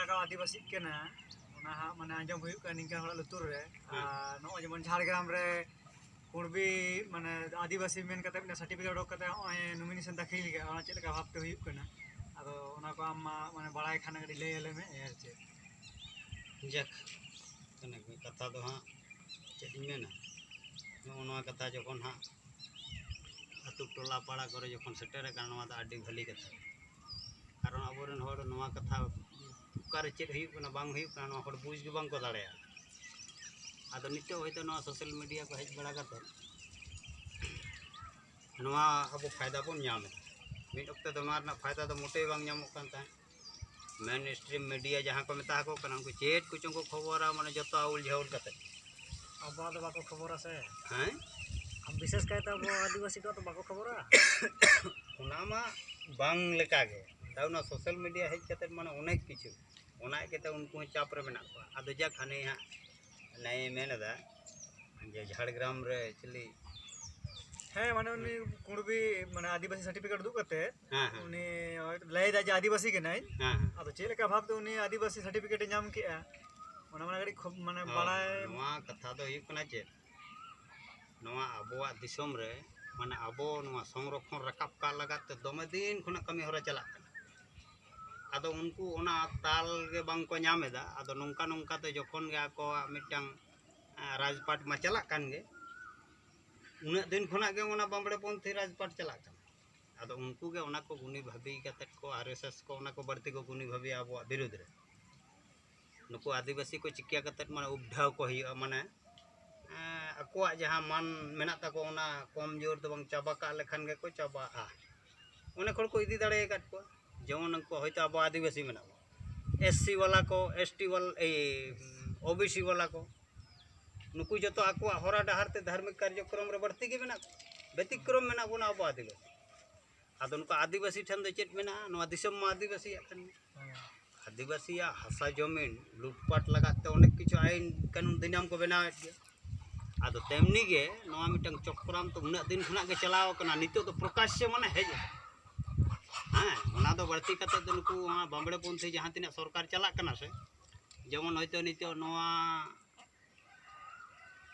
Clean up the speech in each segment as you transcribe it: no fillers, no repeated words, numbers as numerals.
का आदिवासी के ना माने आंजम हुई का निका हला लुतुर रे नो जेमन झारग्राम रे कुणबी माने आदिवासी मेन कते सर्टिफिकेट ओडक कते नॉमिनेशन दाखिल के ओना चेल का भाबते हुई कना आदो ओना को आम माने बड़ाई खाना गडी ले एले में यार चे जक कने कथा दो हां चेक मेना नोआ कथा जखन हां अतु टोला पाड़ा करे जखन सेटर कानवा दा आडी भली कथा कारण अबोरन होड़ नोआ कथा उकारे चेक हुई कना बांग हुई कना होड़ बुझ गे बांग को दाड़ेया आदो नितो होयतो नोआ सोशल मीडिया को हेज बड़ा कते नोआ अब फायदा बन ᱧᱟᱢᱮ मिड अक्ते तो नोआ फायदा तो मोटे बांग ᱧᱟᱢᱚᱜ ᱠᱟᱱ ᱛᱟᱦᱮᱸ मेन स्ट्रीम मीडिया जहाँ को मेता को कना उनको चेट कुछ को खबर माने जतो आउल झाउल कते अब तो बाको खबर से हैं अब विशेष कहता अब आदिवासी को तो बाको खबर ओना मा बांग लेका गे दाउना सोशल मीडिया हेज कते माने अनेक किछु ओना केते उनको चाप रे मेना को आदो जा खाने हा नए मेनदा जे झाड़ग्राम रे चली है माने उनी कुणबी माने आदिवासी सर्टिफिकेट दु कते हां उनी लय दा जे आदिवासी के नाइ हां आदो चेल का भाबते उनी आदिवासी सर्टिफिकेट नाम के ओना माने गडी खूब माने बड़ाय नोआ कथा दो हुई कना जे नोआ अबोआ दिसोम रे माने अबो नोआ संरक्षण रकाब का लगाते दमे दिन खुना कमी होरा चला आदो उनको ओना ताल गे बांग को ᱧᱟᱢᱮᱫᱟ आदो नोंका नोंका ते जखन गे आको मिटांग राजपाट मा चला कान गे उना दिन खुना गे ओना बमबड़े पंथी राजपाट चला कान आदो उनको गे ओना को गुनी भाबी कते को आरएसएस को ओना को बढ़ती को गुनी भाबी आबो विरोध रे नुको आदिवासी को चिकिया कते माने उबढाव को हियो माने अकोआ जहां मान मेना ताको ओना कम जोर तो बंग चाबा का लेखन गे को चाबा ओने खड़ को इदी दाड़े काट को जेमन को होयतो अब आदिवासी मेना एससी वाला को एसटी वाला ओबीसी वाला को नुकु जतो अकोआ होरा डहार ते धार्मिक कार्यक्रम रे बढ़ती गे मेना व्यतिक्रम मेना कोना अब आदिवासी आदो नुको आदिवासी ठन दे चेत मेना नो दिसम मा आदिवासी याकन आदिवासी हासा जमीन लूटपाट लगाते अनेक किछु आईन कानून दिनाम को बनावे गे आदो तेमनी गे नोआ मिटंग चक्राम तो उना दिन खुना गे चलाव कना नितो तो प्रकाश्य माने हेज हां ओना दो बढ़ती कते तो नुकु हां बमबड़े पंथी जहां तिना सरकार चला कना से जेमन होयतो नितो नोआ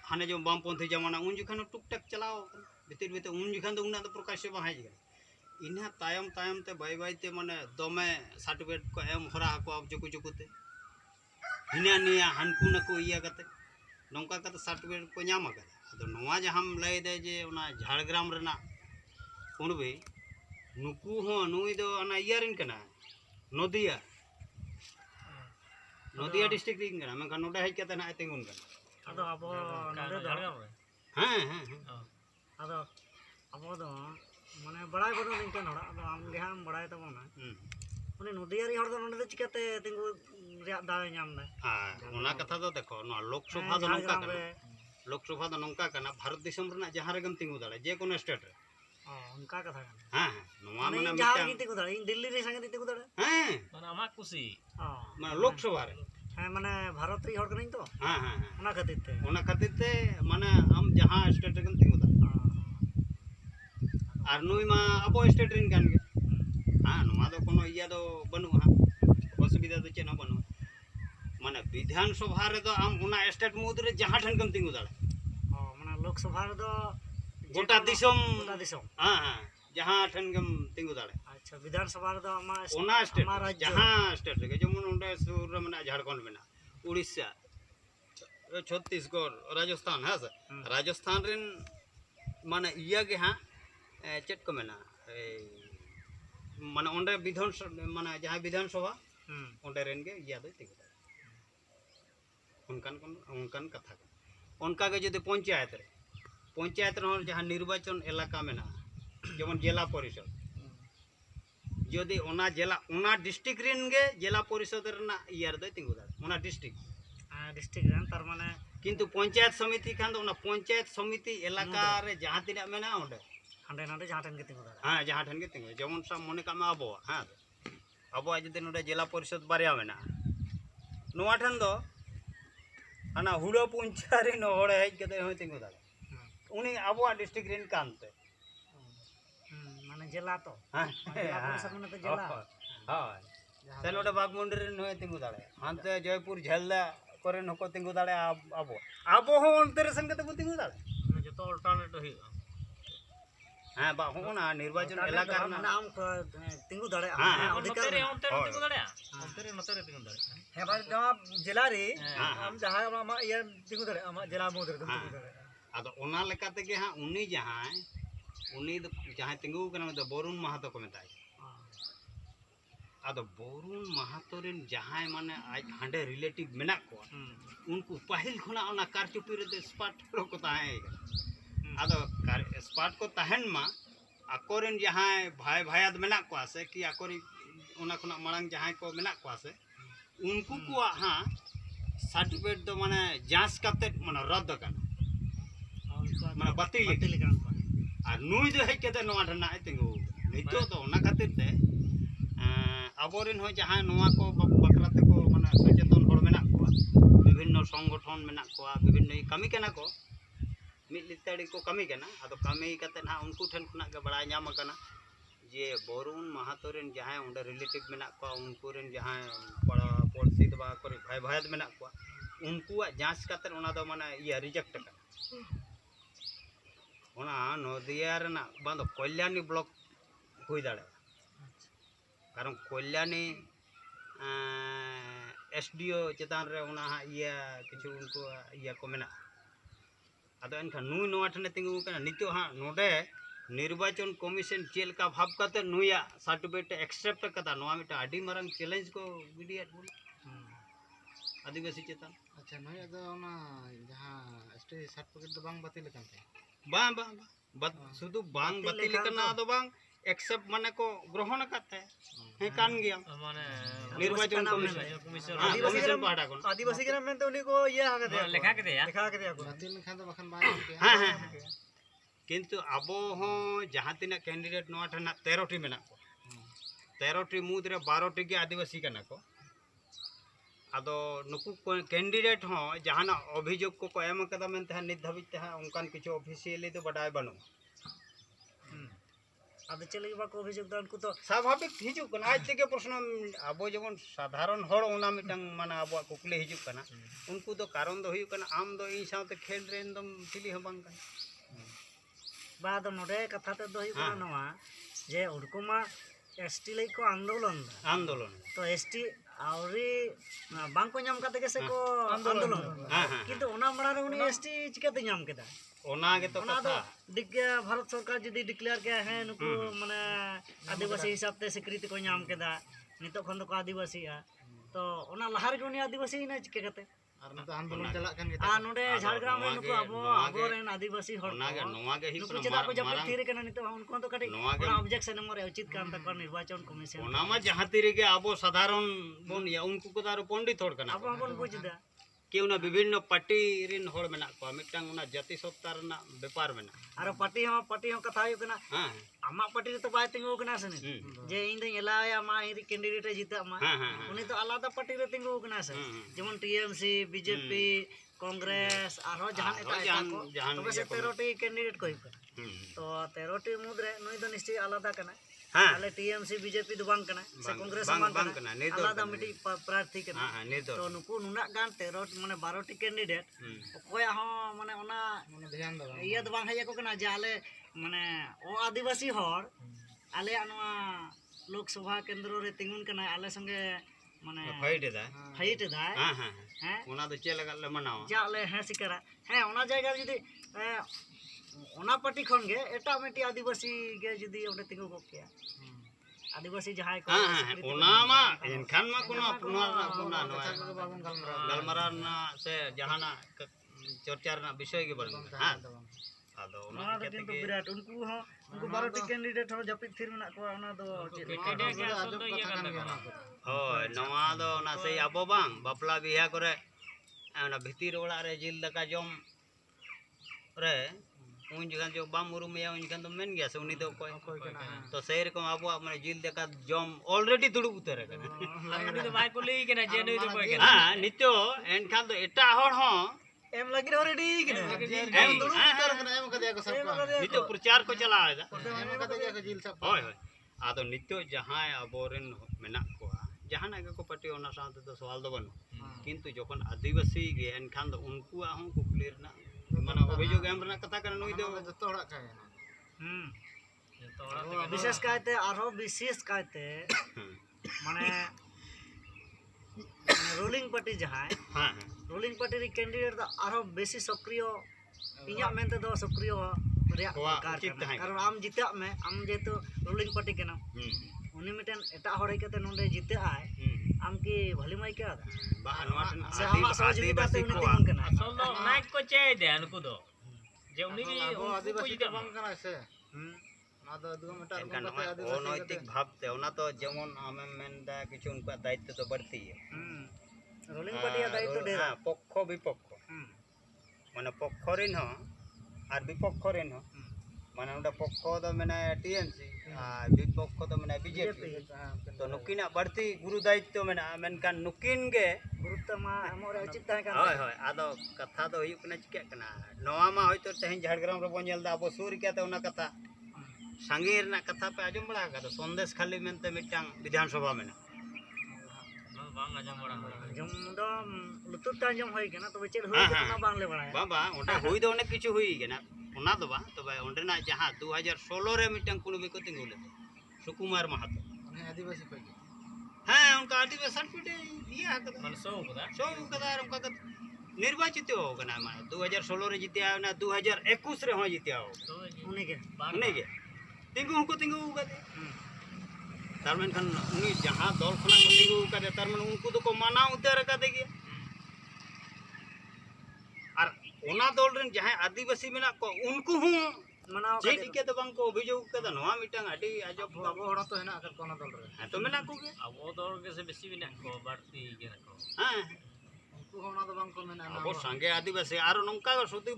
हाने जो बाम पंथी जमाना उन जुखान टुकटक चलाव भीतर भीतर उन जुखान तो उना तो प्रकाश्य बा हेज गे इना तायम तायम ते बाय बाय ते माने दमे सर्टिफिकेट को एम होरा को अब जुकु जुकुते हिना निया हानकु न को इया कते नोंका कते सर्टिफिकेट को ᱧᱟᱢ आका तो नोआ जहां लय दे जे ओना झाड़ग्राम रेना कुणबी नुकु हो नुई दो ओना इयारिन कना नदिया डिस्ट्रिक्ट रिन कना मेखा नोडे हेज कते ना तिंगुन कना आदो अब नोडे झाड़ग्राम रे हां हां आदो अब दो माने बड़ाई बदो निकन हड़ा आदो आम गेहाम बड़ाई तबोना उनी नदियारी हड़ दो नोडे दो चिकाते तिंगु रिया दावे ᱧᱟᱢ दा ओना कथा दो देखो नो लोकसभा दो नोंका कना लोकसभा दो नोंका कना भारत देशम रेना जहां रेगम तिंगु दाड़े जे कोनो स्टेट रे उनका कथा कना हां नोआ माने जहां गी तिंगु दाड़े दिल्ली रे संगे तिंगु दाड़े हां माने आमा खुशी माने लोकसभा रे हां माने भारत री हड़ कनाई तो हां हां ओना खातिर ते माने हम जहां स्टेट रेगम तिंगु दाड़े आर नुई मा अबो स्टेट रिन कान गे हां नोआ दो कोनो इया दो बनु हां असुविधा दो चेना बनु माने विधानसभा रे दो आम उना स्टेट मुद रे जहां ठन कम तिंगु दाड़े माने लोकसभा रे दो गोटा दिसम हां हां जहां ठन कम तिंगु दाड़े अच्छा विधानसभा रे दो आमा ओना स्टेट जहां स्टेट रे जमुन उंडे सुर रे मना झारखंड मेना उड़ीसा छत्तीसगढ़ राजस्थान है से राजस्थान रेन माने इया गे हां चेट को मेना माने ओंडे विधान माने जहां विधानसभा ओंडे रेन गे इया दो तिंगु उनकान कथा उनका के जदि पंचायत रे जहां निर्वाचन इलाका मेना जेमन जिला परिषद जदि ओना जिला ओना डिस्ट्रिक्ट रेन गे जिला परिषद रेना इयार दो तिंगु दाड़े ओना डिस्ट्रिक्ट रेन तार माने किंतु पंचायत समिति खान दो ओना पंचायत समिति इलाका रे जहां तिना मेना ओंडे हांडे नांडे जहां ठन गे तिंगु दाड़े हां जहां ठन गे तिंगु जेमन सा मने का मा अबो हां अबो जदि नोडे जिला परिषद बारिया मेना नोआ ठन दो आना हुड़ो पंचायत रे होड़े हेज कते होय तिंगु दाड़े उनी अबो डिस्ट्रिक्ट रेन कानते माने जिला तो हां जिला परिषद माने तो जिला हां से नोडे बागमुंडी रे नोय तिंगु दाड़े हानते जयपुर झेलदा करेन हको तिंगु दाड़े आबो हो ओनते रे संगते बो तिंगु दाड़े जतो अल्टरनेट हुआ हाँ बा होना निर्वाचन इलाका মানে আম তিঙ্গু দাঁড়ে হ্যাঁ অন্তরে তিঙ্গু দাঁড়া অন্তরে তিঙ্গু দাঁড়া হ্যাঁ ভাই নয়া জেলা রে আম যাহা আমা ইয়া তিঙ্গু দাঁড়ে আমা জেলা মুদ রে তিঙ্গু দাঁড়ে आदो ओना लेका तेगे हाँ उनी जहाँ तिंगु कना मतलब बोरुन महातो को मेताय आदो बोरुन महातो रेन जहाँ माने आज हांडे रिलेटिव मेना को उनको पहिल खुना ओना कारचुपी रे स्पॉट को ताहे आदो स्पॉट को ताहन मा अकोरेन जहाँ भाई भायाद मेना को आसे कि अकोरी ओना खुना मांग जहाँ को मेना को आसे उनको को हाँ सर्टिफिकेट दो माने जांच करते माने रद्द करना माने बातिल और नुई दो है केते नोआ ठना तिंगु नितो तो ओना खातिर ते अबोरेन हो जहां नोआ को बकराते को माने सचेतन हर मेना को विभिन्न संगठन मेना को विभिन्न कमी केना को मिद लिताड़ी को कमी केना आदो कमी कते ना उनको ठन खुना के बड़ा नाम कना जे बोरुन महातोरेन जहां उंडे रिलेटिव मेना को उनको रेन जहां पड़ा पॉलिसी दबा करे भाई भाईद मेना को उनको जांच कते ओना दो माने ये रिजेक्ट कना ओना नदिया रेना बांध कल्याणी ब्लॉक हुई दाड़े कारण कल्याणी एसडीओ चेतान रे ओना इया किछु उनको इया को मेना आदो एनखा नुई नोआ ठने तिंगु कना नितो हा नोडे निर्वाचन कमीशन चेल का भाव करते नुया सर्टिफिकेट एक्सेप्ट कदा नोआ मिटा आडी मारंग चैलेंज को वीडियो बोल आदिवासी चेतान अच्छा नय अदो ओना जहां एसटी सर्टिफिकेट दो बांग बातिल कानते बांग शुद्ध बांग बातिल करना दो बांग एक्सेप्ट माने को ग्रहण करते है कान गया माने निर्वाचन कमीशन कमीशन पाटा को आदिवासी के नाम में तो उन्हीं को ये आगे दे लेखा के दिया को बातिल खान दो बखन बाय के हां हां किंतु अबो हो जहां तिना कैंडिडेट नोआ ठना 13 टी मेना को 13 टी मुद रे 12 टी के आदिवासी कना को आदो नुकु कैंडिडेट हो जहाना अभियोग को एम कदा मेनते नित धाबित ते उनकान किछु ऑफिशियली तो बडाय बनो अब चले बाको अभियोग द उनको तो स्वाभाविक हिजु कना आज के प्रश्न अबो जेमन साधारण हर ओना मिटंग माने अबो कुकले हिजु कना उनको तो कारण दो हुयु कना आम दो इ साथे खेल रेन दम थिली हबांग कना बाद नोडे कथा ते दो हुयु कना नवा जे उनको मा एसटी लै को आंदोलन तो एसटी आवरी बांग को नाम कते से को आंदोलन किंतु ओना मड़ा रे उनी एसटी चिकाते नाम केदा ओना के तो कथा भारत सरकार जदी डिक्लेयर के है नुकु माने आदिवासी हिसाब ते स्वीकृति को नाम केदा नितो खन तो आदिवासी तो ओना लहार के उनी आदिवासी ना चिके कते और न तो आंदोलन चला कान के नोडे झारग्राम में नुकु अबो रेन आदिवासी हर नोआ के नुकु चदा को जब थीरे कना नितो उनको तो कटे ओना ऑब्जेक्शन नंबर उचित काम तक निर्वाचन कमीशन ओना मा जहां तिरे के अबो साधारण बोन या उनको को दारो पंडित होड़ कना अब अपन बुझदा केउना विभिन्न पार्टी रिन होड़ मेना को मिटांग उना जाति सत्ता रना व्यापार मेना आरो पार्टी हो कथा हुई कना हां आमा पार्टी तो बाय तिंगु कना से जे इन दे एलाया मा इ कैंडिडेट जीता मा उनी तो आलादा पार्टी रे तिंगु कना से जेमन टीएमसी बीजेपी कांग्रेस आरो जहां एटा को तबे से 13 टी कैंडिडेट कोई तो 13 टी मुद रे नई तो निश्चय आलादा कना आले टीएमसी बीजेपी दो बांग कना से कांग्रेस बांग कना आलादा मिटी प्रार्थी कना तो नुकु नुना गान 13 माने 12 टी कैंडिडेट कोया हो माने ओना ध्यान दो ये दो बांग है को कना जे आले माने ओ आदिवासी हर आले अनवा लोकसभा केंद्र रे तिंगुन कना आले संगे माने फाइट दा हां ओना तो चे लगा ले मनाओ जाले है सिकरा है ओना जायगा जदी ओना पार्टी खन गे एटा मेटी आदिवासी गे जदी ओडे तिंगु को किया आदिवासी जहाय को ओना मा एनखान मा कोनो पुना गलमरा ना से जहाना चर्चा ना विषय के बारे में हां आदो ओना के किंतु विराट उनको 12 टी कैंडिडेट हो जपित थिर मेना को ओना दो कैंडिडेट के असल तो ये करना होय नवा दो ना से अबो बांग बापला बिहा करे ओना भितिर ओला रे जिल दका जम रे उन जगह जो बाम उरुम या उन तो मेन गया से उनी तो कोई तो शहर को आबो माने जिल देखा जम ऑलरेडी दुड़ु उतर है लगनी तो भाई को ली के ना जे नहीं तो कोई हां नितो एनखान तो एटा हर हो एम लगी रेडी के एम दुड़ु उतर के एम कदे को सब नितो प्रचार को चला है एम कदे को जिल सब होय होय आदो नितो जहां अबोरेन मेना को जहाना के को पार्टी ओना साथ तो सवाल दो बन किंतु जखन आदिवासी गे एनखान दो उनको हूं कुकली रना माने अभियोग एम रना कथा करना नुई दो जतो हड़ा का जतो हड़ा ते विशेष कायते आरो विशेष कायते माने रोलिंग पार्टी जहां हां रोलिंग पार्टी रे कैंडिडेट दा आरो बेसी सक्रिय इया मेनते दो सक्रिय रे कारण आम जिता में आम जेतो रोलिंग पार्टी केना उनी मिटन एटा हड़े केते नोंडे जिते आय आम की भली माई क्या बा नवा से हम सहयोगिता ते उनी तीन केना असल दो नाइट को चाय दे अनको दो जे उनी की आबो आदिवासी तो बांग कना से ना दो दुगो मेटा एनखान अनैतिक भावते ओना तो जेमन आमे मेनदा किछु उनका दायित्व तो बढ़ती है रोलिंग पार्टी या दायित्व ढेर हां पक्ष विपक्ष माने पक्ष रेन हो और विपक्ष रेन हो माने उनका पक्ष तो मैंने टीएमसी और विपक्ष तो मैंने बीजेपी तो नुकिना बढ़ती गुरु दायित्व मेना मेनकान नुकिन गे गुरुत्व मा हमरे उचित ताहे कान होय होय आदो कथा दो हुई कना चिके कना नवा मा होय तो तेहन झाड़ग्राम रे बोन जेलदा अब सूर के ओना कथा संगे रना कथा पे आजम बड़ा का संदेश खाली मेनते मिटांग विधानसभा में बांग आजम बड़ा जम दो लुतुर ता जम होय केना तबे चेद होय केना बांग ले बड़ा बाबा ओंडे हुई दो अनेक किछु हुई गेना ओना दो बा तबे ओंडेना जहां 2016 रे मिटांग कुणबी को तिंगु ले सुकुमार महतो उन्हें आदिवासी पार्टी हां उनका आदिवासी सर्टिफिकेट दिया है मन सो कदा सो कदा उनका निर्वाचित हो गना मा 2016 रे जितिया ना 2021 रे हो जितिया हो तो उनी के उनी के तिंगु को तिंगु कदे तारमन खान उनी जहां दल खना को तिंगु कदे तारमन उनको तो को माना उतार का देगे और ओना दल रन जहां आदिवासी मेना को उनको हूं मनाव जे टिके तो बांग को अभियोग कदा नवा मिटांग आडी आजब अब हड़ा तो है ना अगर कोना दल रे तो मेना को गे अब वो दौड़ के से बेसी भी ना को बढ़ती के ना को हां उनको हड़ा तो बांग को मेना अब संगे आदिवासी आरो नंका सुदी